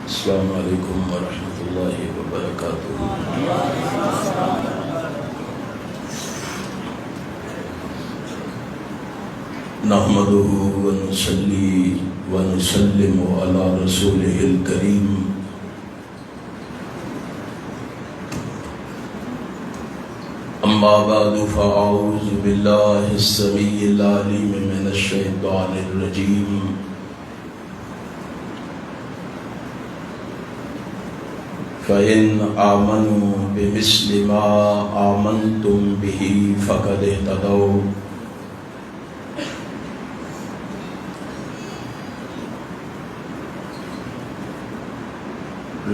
السلام علیکم ورحمۃ اللہ وبرکاتہ۔ نحمدہ ونصلی ونسلم علی رسولہ الکریم، اما بعد فاعوذ باللہ السمیع العلیم من الشیطان الرجیم۔ فَإِنْ آمَنُوا بِمِثْلِ مَا آمَنْتُمْ بِهِ فَقَدِ اهْتَدَوْا۔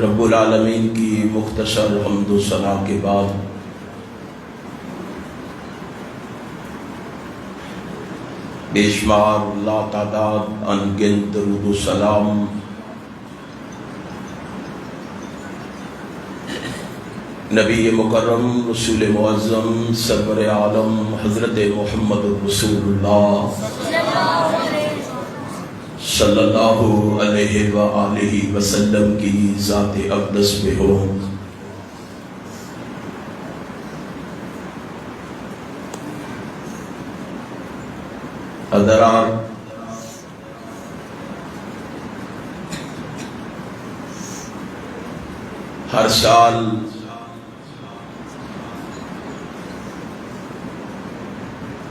رب العالمین کی مختصر حمد و ثنا کے بعد بے شمار لا تعداد انگنت درود و سلام نبی مکرم رسول معظم سرور عالم حضرت محمد رسول اللہ صلی اللہ علیہ وآلہ وسلم کی ذات اقدس پہ ہو۔ حضرات، ہر سال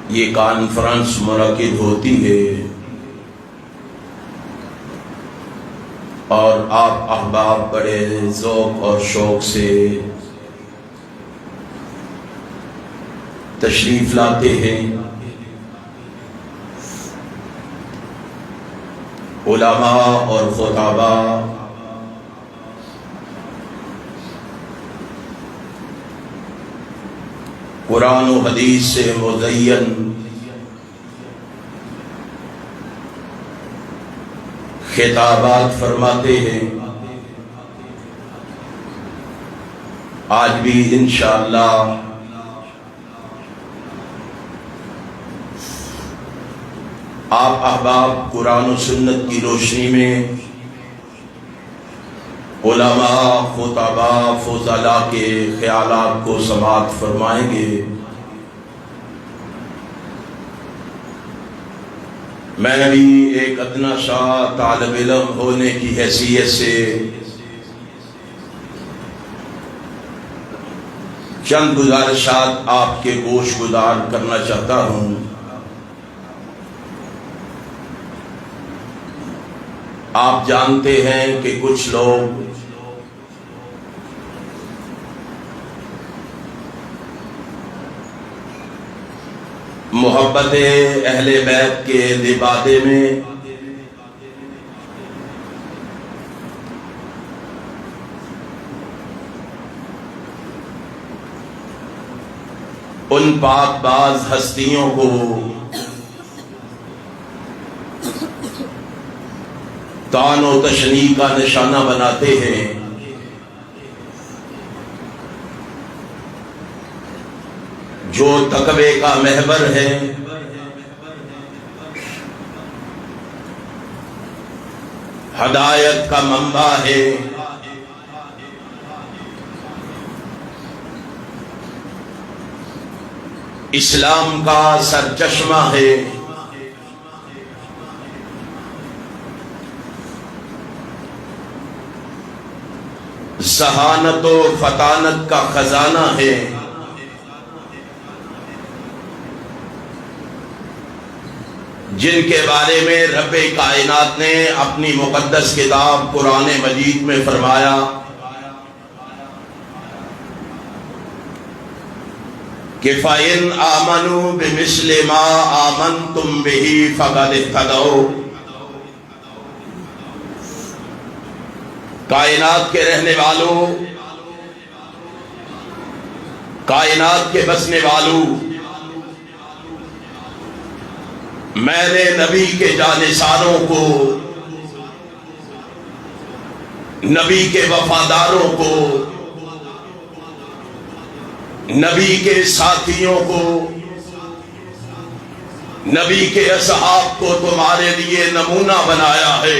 یہ کانفرنس منعقد ہوتی ہے اور آپ احباب بڑے ذوق اور شوق سے تشریف لاتے ہیں۔ علماء اور خطباء قرآن و حدیث سے مزین خطابات فرماتے ہیں۔ آج بھی انشاءاللہ آپ احباب قرآن و سنت کی روشنی میں علماء، خطباء، فضلاء کے خیالات کو سماعت فرمائیں گے۔ میں بھی ایک ادنا شاہ طالب علم ہونے کی حیثیت سے چند گزارشات آپ کے گوش گزار کرنا چاہتا ہوں۔ آپ جانتے ہیں کہ کچھ لوگ محبت اہل بیت کے لبادے میں ان پاک باز ہستیوں کو طعن و تشنیع کا نشانہ بناتے ہیں۔ جو تقوی کا محور ہے، ہدایت کا منبع ہے، اسلام کا سرچشمہ ہے، ذہانت و فطانت کا خزانہ ہے، جن کے بارے میں رب کائنات نے اپنی مقدس کتاب قرآن مجید میں فرمایا کہ فَإِنْ آمَنُوا بِمِثْلِ مَا آمَنْتُمْ بِهِ فَقَدِ اهْتَدَوْا۔ کائنات کے رہنے والوں، کائنات کے بسنے والوں، میرے نبی کے جانثاروں کو، نبی کے وفاداروں کو، نبی کے ساتھیوں کو، نبی کے اصحاب کو تمہارے لیے نمونہ بنایا ہے۔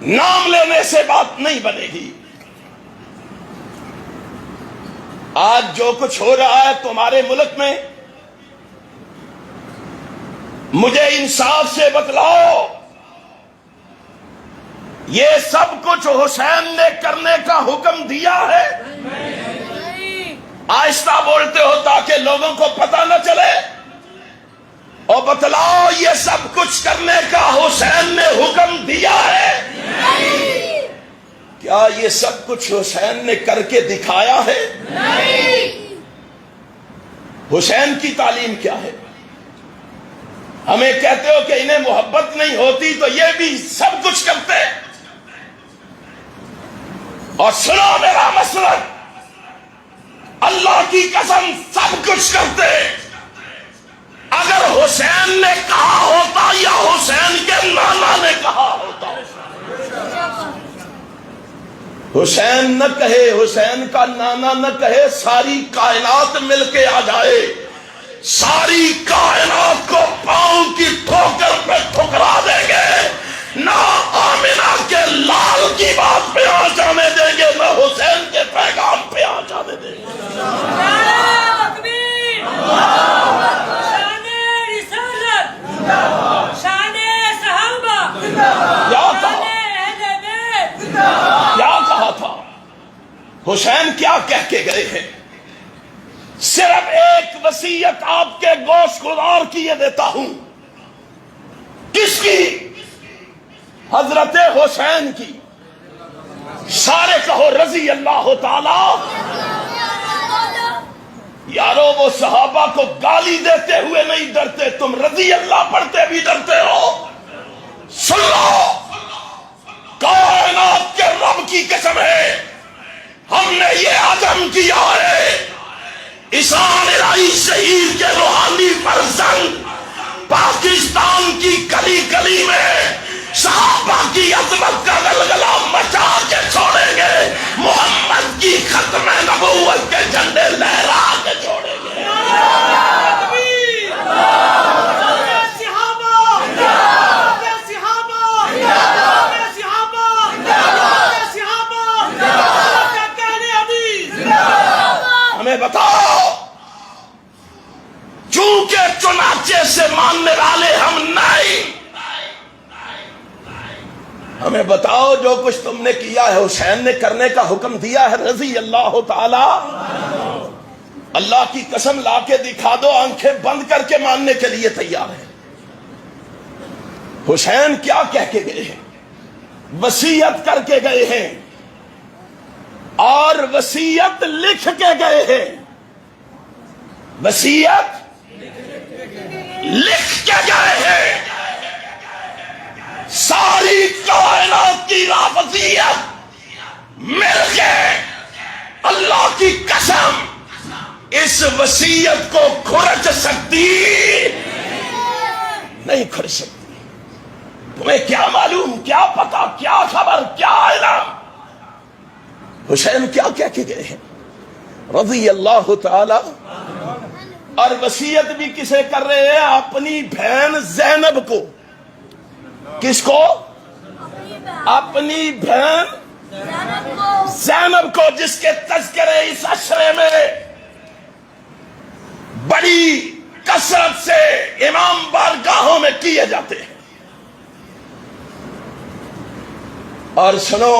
نام لینے سے بات نہیں بنے گی۔ آج جو کچھ ہو رہا ہے تمہارے ملک میں، مجھے انصاف سے بتلاؤ، یہ سب کچھ حسین نے کرنے کا حکم دیا ہے؟ آہستہ بولتے ہو تاکہ لوگوں کو پتہ نہ چلے، اور بتلاؤ یہ سب کچھ کرنے کا حسین نے حکم دیا ہے؟ کیا یہ سب کچھ حسین نے کر کے دکھایا ہے؟ حسین کی تعلیم کیا ہے؟ ہمیں کہتے ہو کہ انہیں محبت نہیں ہوتی تو یہ بھی سب کچھ کرتے، اور سنو میرا مسلک، اللہ کی قسم سب کچھ کرتے۔ اگر حسین نے کہا ہوتا یا حسین کے نانا نے کہا ہوتا، حسین نہ کہے، حسین کا نانا نہ کہے، ساری کائنات مل کے آ جائے، ساری کائنات کو پاؤں کی ٹھوکر پہ ٹھکرا دیں گے، نہ آمنہ کے لال کی بات پہ آ جانے دیں گے، نہ حسین کے پیغام پہ آ جانے دیں گے۔ کیا کہا تھا حسین؟ کیا کہہ کے گئے ہیں؟ صرف ایک وصیت آپ کے گوش گزار کی یہ دیتا ہوں۔ کس کی؟ حضرت حسین کی۔ سارے کہو رضی اللہ تعالی۔ یارو وہ صحابہ کو گالی دیتے ہوئے نہیں ڈرتے، تم رضی اللہ پڑھتے بھی ڈرتے ہو۔ سن لو، کائنات کے رب کی قسم ہے، ہم نے یہ عزم کیا ہے، عیسیٰ الہی شہید کے روحانی فرزند پاکستان کی گلی گلی میں صحابہ کی عظمت کا گلگلہ مچا کے چھوڑیں گے، محمد کی ختم نبوت کے جھنڈے لہرا کے چھوڑیں گے۔ ہمیں بتاؤ، چونکہ چنانچہ سے ماننے والے ہم نہیں، ہمیں بتاؤ جو کچھ تم نے کیا ہے حسین نے کرنے کا حکم دیا ہے رضی اللہ تعالی۔ اللہ کی قسم لا کے دکھا دو، آنکھیں بند کر کے ماننے کے لیے تیار ہے۔ حسین کیا کہہ کے گئے ہیں؟ وصیت کر کے گئے ہیں، اور وصیت لکھ کے گئے ہیں۔ وصیت لکھ کے گئے ہیں، ساری کائنات کی وصیت مل کے اللہ کی قسم اس وصیت کو کھرچ سکتی نہیں، کھرچ سکتی۔ تمہیں کیا معلوم، کیا پتا، کیا خبر، کیا علم؟ حسین کیا کہہ کے گئے ہیں رضی اللہ تعالی؟ اور وصیت بھی کسے کر رہے ہیں؟ اپنی بہن زینب کو۔ کس کو؟ اپنی بہن زینب کو، جس کے تذکرے اس عشرے میں بڑی کثرت سے امام بارگاہوں میں کیے جاتے ہیں۔ اور سنو،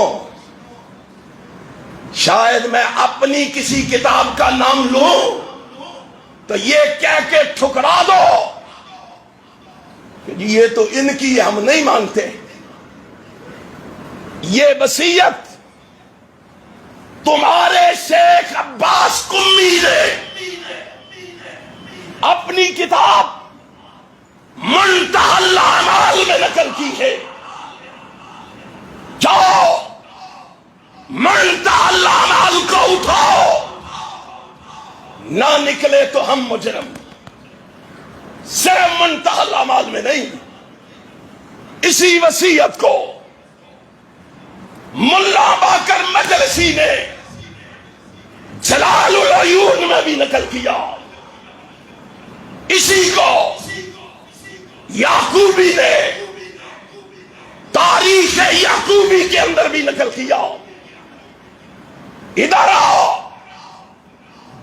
شاید میں اپنی کسی کتاب کا نام لوں تو یہ کہہ کے ٹھکرا دو کہ یہ تو ان کی ہم نہیں مانتے۔ یہ وصیت تمہارے شیخ عباس قمی نے اپنی کتاب منتہی الاعمال میں نقل کی ہے۔ جاؤ منتہی الاعمال کو اٹھاؤ، نہ نکلے تو ہم مجرم۔ صرف منتہی الاعمال میں نہیں، اسی وصیت کو ملا باقر مجلسی نے جلال العیون میں بھی نقل کیا، اسی کو یعقوبی نے تاریخ یعقوبی کے اندر بھی نقل کیا. ادھر آ،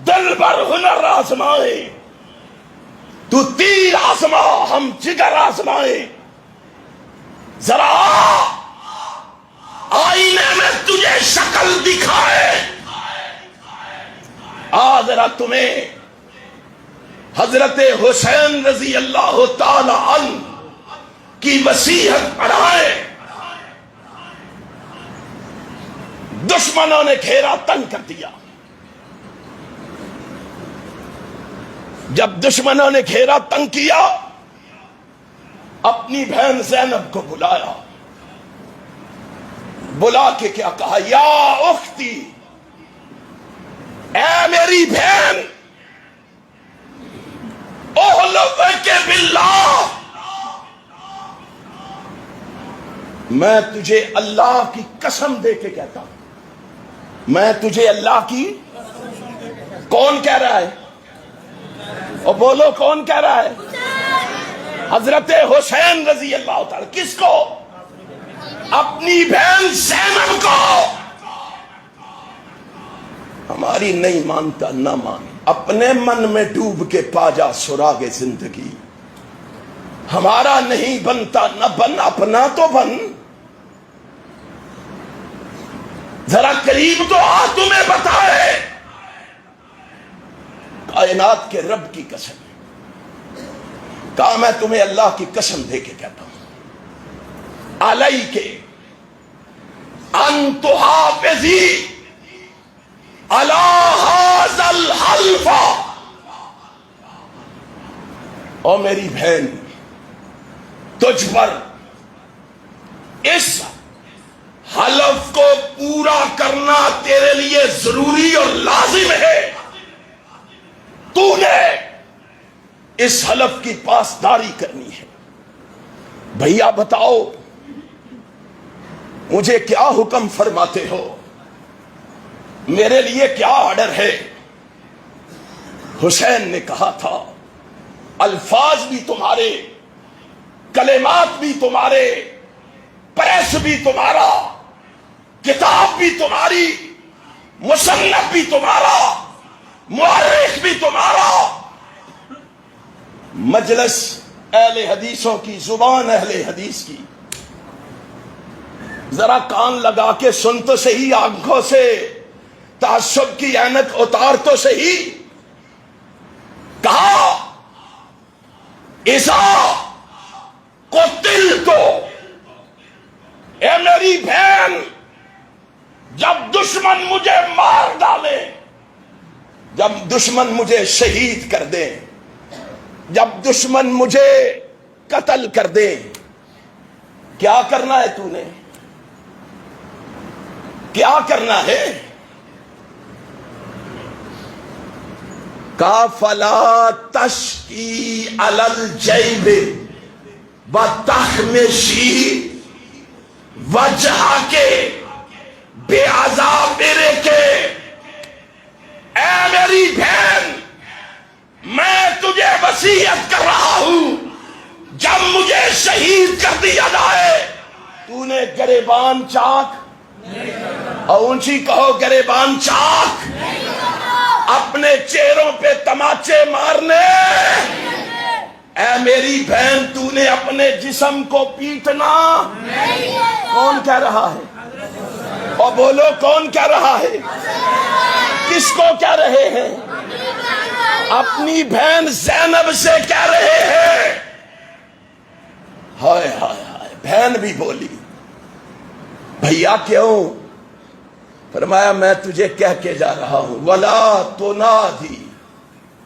دل بر ہنر آزمائے، تو تیر آزما ہم جگر آزمائے. ذرا آئینے میں تجھے شکل دکھائے. ذرا تمہیں حضرت حسین رضی اللہ تعالی عنہ کی وصیت پڑھائے. دشمنوں نے گھیرا تنگ کر دیا. جب دشمنوں نے گھیرا تنگ کیا، اپنی بہن زینب کو بلایا. بلا کے کیا کہا؟ یا اختی، اے میری بہن، احلفک باللہ، میں تجھے اللہ کی قسم دے کے کہتا ہوں، میں تجھے اللہ کی. کون کہہ رہا ہے؟ اور بولو کون کہہ رہا ہے؟ حضرت حسین رضی اللہ تعالی. کس کو؟ اپنی بہن زینب کو. ہماری نہیں مانتا نہ مان، اپنے من میں ڈوب کے پا جا سراغ زندگی. ہمارا نہیں بنتا نہ بن، اپنا تو بن. ذرا قریب تو آ، تمہیں بتائے. کائنات کے رب کی قسم کہا، میں تمہیں اللہ کی قسم دے کے کہتا ہوں، علیک ان تحافظی علی ھذا الحلف. او میری بہن، تجھ پر اس حلف کو پورا کرنا تیرے لیے ضروری اور لازم ہے. تو نے اس حلف کی پاسداری کرنی ہے. بھیا بتاؤ مجھے کیا حکم فرماتے ہو؟ میرے لیے کیا آرڈر ہے؟ حسین نے کہا تھا، الفاظ بھی تمہارے، کلمات بھی تمہارے، پریس بھی تمہارا، کتاب بھی تمہاری، مصنف بھی تمہارا، مورخ بھی تمہارا. مجلس اہل حدیثوں کی، زبان اہل حدیث کی. ذرا کان لگا کے سن تو صحیح، آنکھوں سے تعصب کی عینک اتار تو صحیح. کہا اذا قتلت، اے میری بہن، جب دشمن مجھے مار ڈالے، جب دشمن مجھے شہید کر دے، جب دشمن مجھے قتل کر دے، کیا کرنا ہے؟ تو نے کیا کرنا ہے؟ کا فلا تشکی علی الجیب وتخمشی وجہ کے بے عذاب کے. اے میری بہن، میں تجھے وصیت کر رہا ہوں، جب مجھے شہید کر دیا جائے، تو نے گریبان چاک، اور اونچی کہو گریبان چاک، اپنے چہروں پہ تماچے مارنے. اے میری بہن، تو نے اپنے جسم کو پیٹنا. کون کہہ رہا ہے؟ اور بولو کون کہہ رہا ہے؟ کس کو کہہ رہے ہیں؟ اپنی بہن زینب سے کہہ رہے ہیں. ہائے ہائے ہائے. بہن بھی بولی، بھیا کیوں؟ فرمایا میں تجھے کہہ کے جا رہا ہوں، وَلَا تُنَادِي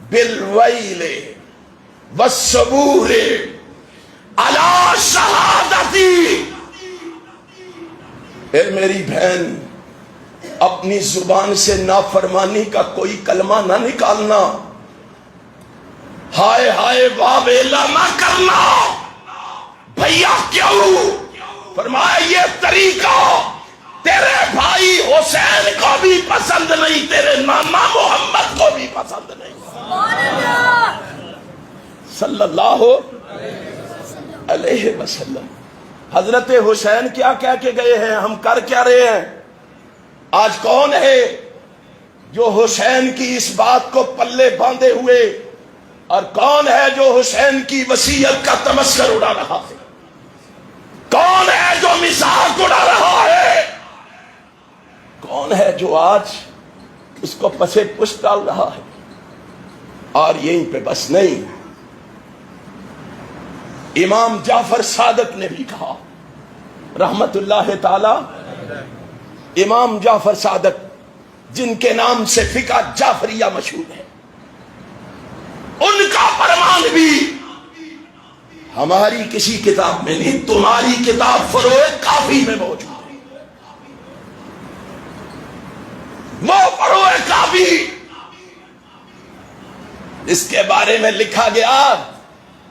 بِالْوَيْلِ وَالصُّبُورِ عَلَى شَهَادَتِي. اے میری بہن، اپنی زبان سے نافرمانی کا کوئی کلمہ نہ نکالنا، ہائے ہائے واہ ویلا نہ کرنا. بھیا کیوں؟ فرمایا یہ طریقہ تیرے بھائی حسین کو بھی پسند نہیں، تیرے نانا محمد کو بھی پسند نہیں. صلی اللہ علیہ وسلم. حضرت حسین کیا کہہ کے گئے ہیں، ہم کر کیا رہے ہیں؟ آج کون ہے جو حسین کی اس بات کو پلے باندھے ہوئے، اور کون ہے جو حسین کی وصیت کا تمسخر اڑا رہا ہے؟ کون ہے جو مذاق اڑا رہا ہے؟ کون ہے جو آج اس کو پسے پشت ڈال رہا ہے؟ اور یہیں پہ بس نہیں، امام جعفر صادق نے بھی کہا رحمت اللہ تعالی، امام جعفر صادق جن کے نام سے فقہ جعفریہ مشہور ہے، ان کا فرمان بھی ہماری کسی کتاب میں نہیں، تمہاری کتاب فروع کافی میں موجود ہے۔ وہ فروع کافی اس کے بارے میں لکھا گیا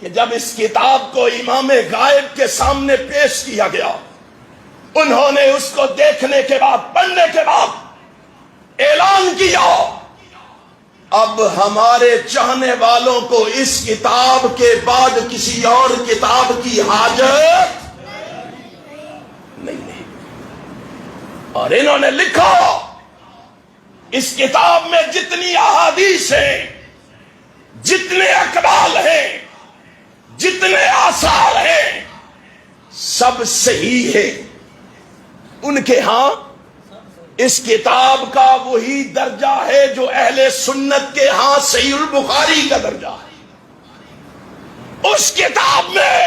کہ جب اس کتاب کو امام غائب کے سامنے پیش کیا گیا، انہوں نے اس کو دیکھنے کے بعد، پڑھنے کے بعد اعلان کیا، اب ہمارے چاہنے والوں کو اس کتاب کے بعد کسی اور کتاب کی حاجت نہیں۔ اور انہوں نے لکھا اس کتاب میں جتنی احادیث ہیں، جتنے اقوال ہیں، جتنے آثار ہیں، سب صحیح ہے۔ ان کے ہاں اس کتاب کا وہی درجہ ہے جو اہل سنت کے ہاں صحیح البخاری کا درجہ ہے۔ اس کتاب میں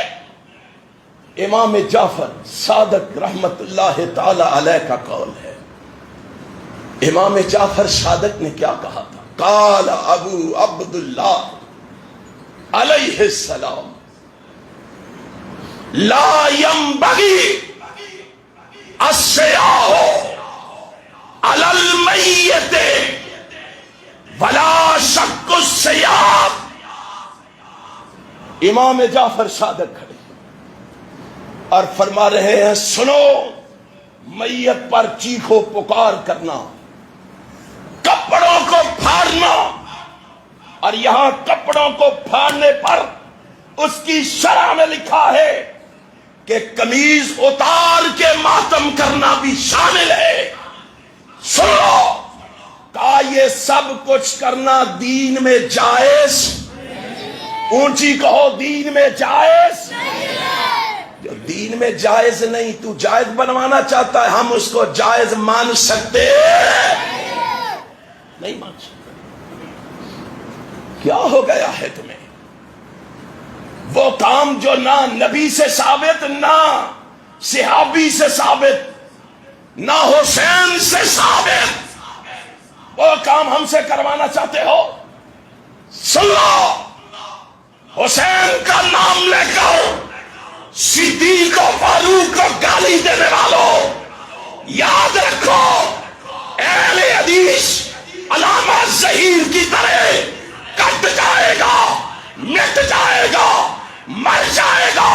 امام جعفر صادق رحمت اللہ تعالی علیہ کا قول ہے۔ امام جعفر صادق نے کیا کہا تھا؟ قال ابو عبداللہ علیہ السلام لا ينبغي السیاح علی المیت ولا شک السیاح۔ امام جعفر صادق کھڑے اور فرما رہے ہیں، سنو، میت پر چیخو پکار کرنا، کپڑوں کو پھاڑنا، اور یہاں کپڑوں کو پھاڑنے پر اس کی شرح میں لکھا ہے کہ قمیض اتار کے ماتم کرنا بھی شامل ہے۔ سنو، کہا یہ سب کچھ کرنا دین میں جائز، اونچی کہو، دین میں جائز۔ جو دین میں جائز نہیں تو جائز بنوانا چاہتا ہے، ہم اس کو جائز مان سکتے نہیں مان سکتے۔ کیا ہو گیا ہے تمہیں؟ وہ کام جو نہ نبی سے ثابت، نہ صحابی سے ثابت، نہ حسین سے ثابت، وہ کام ہم سے کروانا چاہتے ہو؟ سن لو، حسین کا نام لے کر صدیق و فاروق کو گالی دینے والوں، یاد رکھو، اہل حدیث علامہ ظہیر کی طرح کٹ جائے گا، مٹ جائے گا، مر جائے گا،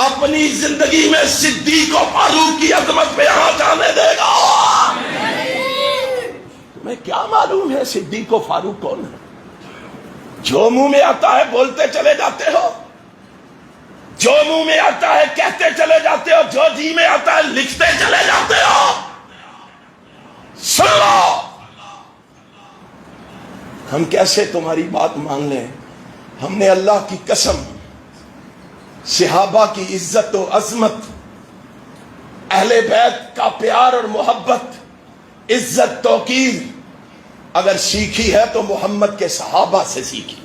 اپنی زندگی میں صدیق و فاروق کی عظمت پہ ہاتھ جانے دے گا۔ تمہیں کیا معلوم ہے صدیق و فاروق کون ہے؟ جو منہ میں آتا ہے بولتے چلے جاتے ہو، جو منہ میں آتا ہے کہتے چلے جاتے ہو، جو جی میں آتا ہے لکھتے چلے جاتے ہو۔ سن لو، ہم کیسے تمہاری بات مان لیں؟ ہم نے اللہ کی قسم صحابہ کی عزت و عظمت، اہل بیت کا پیار اور محبت، عزت توقیر اگر سیکھی ہے تو محمد کے صحابہ سے سیکھی۔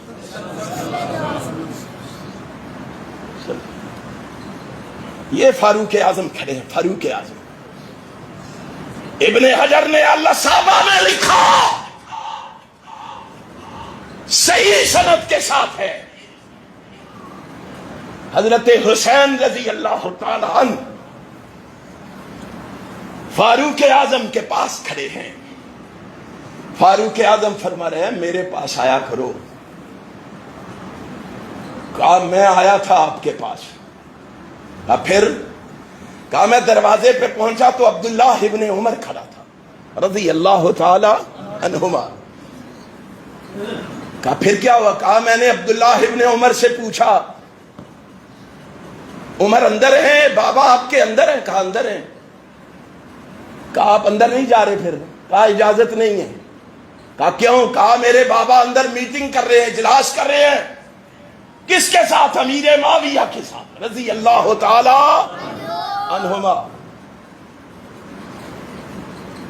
یہ فاروق اعظم کھڑے ہیں، فاروق اعظم۔ ابن حجر نے اللہ صحابہ میں لکھا، صحیح سند کے ساتھ ہے، حضرت حسین رضی اللہ تعالی عنہ فاروق اعظم کے پاس کھڑے ہیں۔ فاروق اعظم فرما رہے ہیں، میرے پاس آیا کرو۔ کہا میں آیا تھا آپ کے پاس، پھر کہا میں دروازے پہ پہنچا تو عبداللہ ابن عمر کھڑا تھا رضی اللہ تعالی عنہما۔ کہا پھر کیا ہوا؟ کہا میں نے عبداللہ ابن عمر سے پوچھا عمر اندر ہیں، بابا آپ کے اندر ہیں؟ کہا اندر ہیں۔ کہا آپ اندر نہیں جا رہے پھر؟ کہا اجازت نہیں ہے۔ کہا کیوں؟ کہا میرے بابا اندر میٹنگ کر رہے ہیں، اجلاس کر رہے ہیں۔ کس کے ساتھ؟ امیر معاویہ کے ساتھ رضی اللہ تعالی عنہما۔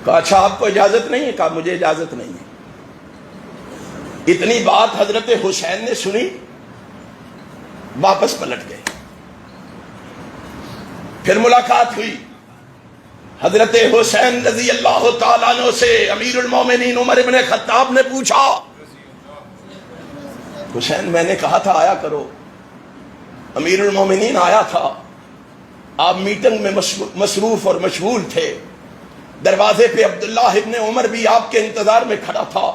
کہا اچھا آپ کو اجازت نہیں ہے؟ کہا مجھے اجازت نہیں ہے۔ اتنی بات حضرت حسین نے سنی، واپس پلٹ گئے۔ پھر ملاقات ہوئی، حضرت حسین رضی اللہ تعالیٰ عنہ سے امیر المومنین عمر ابن خطاب نے پوچھا، حسین میں نے کہا تھا آیا کرو، امیر المومنین آیا تھا، آپ میٹنگ میں مصروف اور مشغول تھے، دروازے پہ عبداللہ ابن عمر بھی آپ کے انتظار میں کھڑا تھا،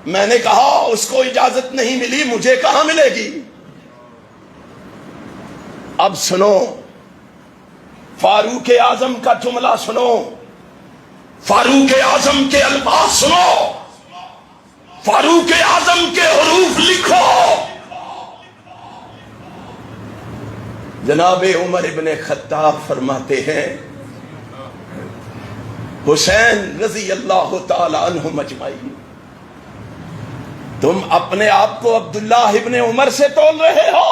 میں نے کہا اس کو اجازت نہیں ملی، مجھے کہاں ملے گی؟ اب سنو فاروق اعظم کا جملہ، سنو فاروق اعظم کے الفاظ، سنو فاروق اعظم کے حروف لکھو۔ جناب عمر ابن خطاب فرماتے ہیں حسین رضی اللہ تعالی عنہم اجمعین، تم اپنے آپ کو عبداللہ ابن عمر سے تول رہے ہو،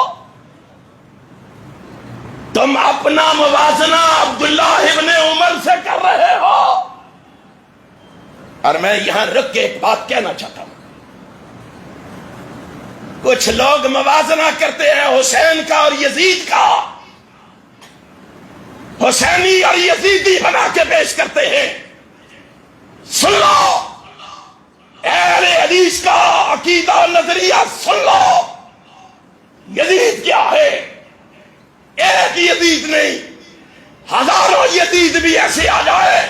تم اپنا موازنہ عبداللہ ابن عمر سے کر رہے ہو۔ اور میں یہاں رک کے ایک بات کہنا چاہتا ہوں، کچھ لوگ موازنہ کرتے ہیں حسین کا اور یزید کا، حسینی اور یزیدی بنا کے پیش کرتے ہیں۔ سن لو اہل حدیث کا عقیدہ و نظریہ، سن لو یزید کیا ہے؟ ایک یزید نہیں، ہزاروں یزید بھی ایسے آ جائے،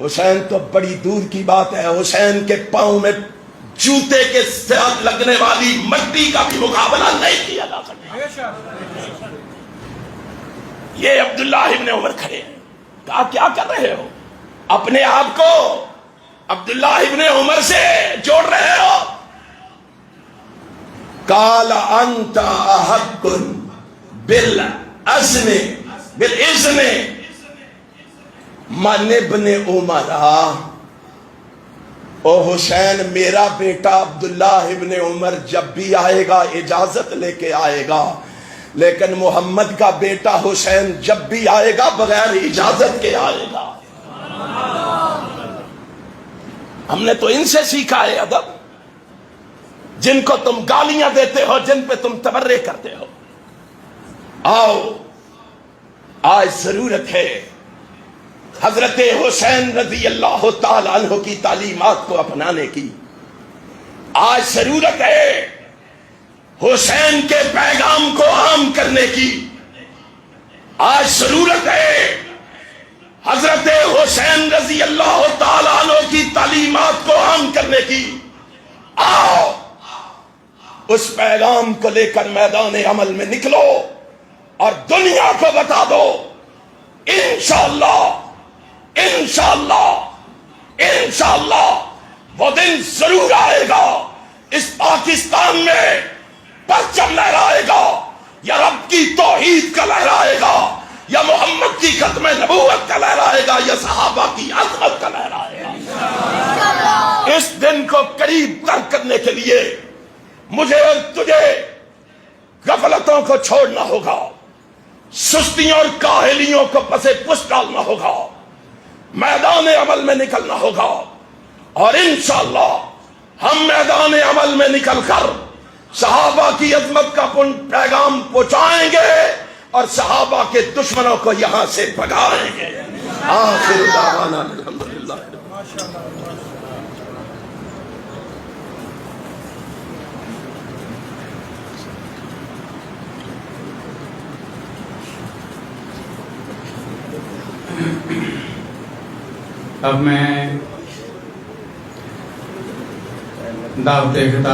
حسین تو بڑی دور کی بات ہے، حسین کے پاؤں میں جوتے کے ساتھ لگنے والی مٹی کا بھی مقابلہ نہیں کیا جا سکتا۔ یہ عبداللہ ابن عمر کھڑے ہیں، کہا کیا کر رہے ہو؟ اپنے آپ کو عبداللہ ابن عمر سے جوڑ رہے ہو۔ قال انت احق بالاذن من ابن عمر، او حسین میرا بیٹا عبداللہ ابن عمر جب بھی آئے گا اجازت لے کے آئے گا، لیکن محمد کا بیٹا حسین جب بھی آئے گا بغیر اجازت کے آئے گا۔ ہم نے تو ان سے سیکھا ہے ادب، جن کو تم گالیاں دیتے ہو، جن پہ تم تبرے کرتے ہو۔ آؤ آج ضرورت ہے حضرت حسین رضی اللہ تعالی عنہ کی تعلیمات کو اپنانے کی، آج ضرورت ہے حسین کے پیغام کو عام کرنے کی، آج ضرورت ہے حضرت حسین رضی اللہ تعالی عنہ کی تعلیمات کو عام کرنے کی۔ آؤ اس پیغام کو لے کر میدان عمل میں نکلو اور دنیا کو بتا دو انشاءاللہ انشاءاللہ انشاءاللہ وہ دن ضرور آئے گا، اس پاکستان میں پرچم لہرائے گا، یا رب کی توحید کا لہرائے گا، یا محمد کی ختم نبوت کا لہرائے گا، یا صحابہ کی عظمت کا لہرائے گا۔ اس دن کو قریب تر کرنے کے لیے مجھے اور تجھے غفلتوں کو چھوڑنا ہوگا، سستیوں اور کاہلیوں کو پسے پس ڈالنا ہوگا، میدان عمل میں نکلنا ہوگا، اور انشاءاللہ ہم میدان عمل میں نکل کر صحابہ کی عظمت کا پیغام پہنچائیں گے اور صحابہ کے دشمنوں کو یہاں سے بھگائیں گے۔ آخر دعوانا الحمدللہ۔ اب میں دعوت خطاب